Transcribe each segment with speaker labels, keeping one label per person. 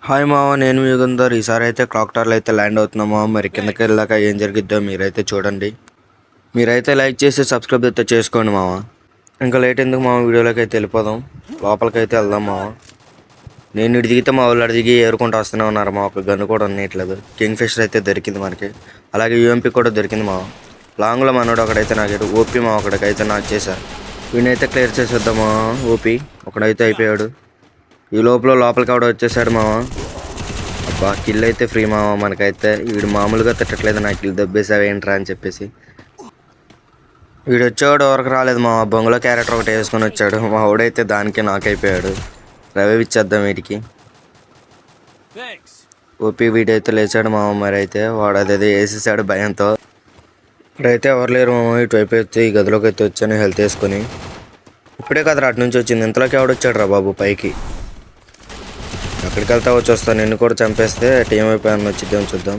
Speaker 1: Hi మావ, నేను మీ యుగంధర్. ఈసారి అయితే క్లాక్ టవర్లో అయితే ల్యాండ్ అవుతున్నామా. మరి కిందకి వెళ్ళాక ఏం జరిగిద్దో మీరైతే చూడండి. మీరైతే లైక్ చేసి సబ్స్క్రైబ్ అయితే చేసుకోండి మావ. ఇంకా లేట్ ఎందుకు మావ, వీడియోలోకి అయితే వెళ్ళిపోదాం. లోపలికి అయితే వెళ్దాం మావ. నేను ఇటు దిగితే మా వాళ్ళు అడిగి ఏరుకుంటూ వస్తూనే ఉన్నారు. మా ఒక గన్ను కూడా ఉండట్లేదు. కింగ్ ఫిషర్ అయితే దొరికింది మనకి. అలాగే యూఎంపీ కూడా దొరికింది మావ. లాంగ్లో మనోడు ఒకడైతే నాకు ఓపీ మా ఒకడికైతే నాకు చేశారు. వీనైతే క్లియర్ చేసేద్దామా. ఓపీ ఒకడైతే అయిపోయాడు. ఈ లోపలికి ఆవిడ వచ్చేసాడు మావ. అబ్బా, కిల్ అయితే ఫ్రీ మావ మనకైతే. వీడు మామూలుగా తిట్టట్లేదు, నాకు కిల్ దెబ్బేసావేంట్రా అని చెప్పేసి. వీడు వచ్చేవాడు ఎవరికి రాలేదు మావ. బొంగులో క్యారెక్టర్ ఒకటి వేసుకొని వచ్చాడు. మా వాడైతే దానికే నాకైపోయాడు. రవి ఇచ్చేద్దాం వీడికి. ఓపీ వీడైతే లేచాడు మావ. మరి అయితే వాడు అదేదో వేసేసాడు భయంతో. ఇప్పుడైతే ఎవరు లేరు మామ. ఇటువైపు అయితే ఈ గదిలోకి అయితే వచ్చాను హెల్త్ వేసుకొని. ఇప్పుడే కదా అటు నుంచి వచ్చింది. ఇంతలోకి ఎవడొచ్చాడు రా బాబు పైకి. ఎక్కడికి వెళ్తా వచ్చి వస్తాను. నిన్ను కూడా చంపేస్తే టీం అయిపోయాను వచ్చిద్దాం చూద్దాం.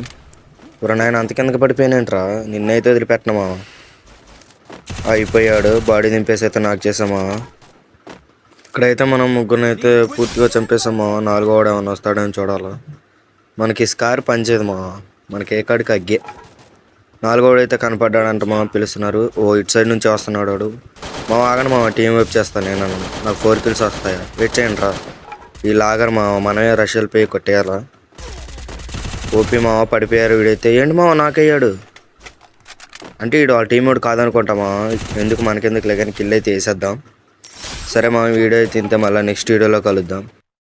Speaker 1: ఇప్పుడు నాయన అంత కిందకి పడిపోయినేంట్రా. నిన్నైతే వదిలిపెట్టనమా. అయిపోయాడు. బాడీ దింపేసి అయితే నాకు చేసామా. ఇక్కడైతే మనం ముగ్గురిని అయితే పూర్తిగా చంపేసామా. నాలుగో వాడు ఏమైనా వస్తాడని చూడాలి. మనకి స్కార్ పనిచేయదు మా. మనకి ఏ కాడికి అగ్గే. నాలుగోడు అయితే కనపడ్డాడంట మా. పిలుస్తున్నారు. ఓ ఇటు సైడ్ నుంచి వస్తున్నాడు వాడు. మా ఆగండి మా, టీం వైపు చేస్తాను నేను. నాకు 4 kills వస్తాయా. వెయిట్ చేయండి రా. ఈ లాగర్ మా మనమే రష్యల్ పై కొట్టేయాలా. ఓపీ మావ పడిపోయారు. వీడైతే ఏంటి మావ నాకయ్యాడు అంటే వీడు ఆ టీం వాడు కాదనుకుంటామా. ఎందుకు మనకెందుకు లేకని కిల్ అయితే వేసేద్దాం. సరే మా, వీడియో అయితే ఇంతే. మళ్ళీ నెక్స్ట్ వీడియోలో కలుద్దాం.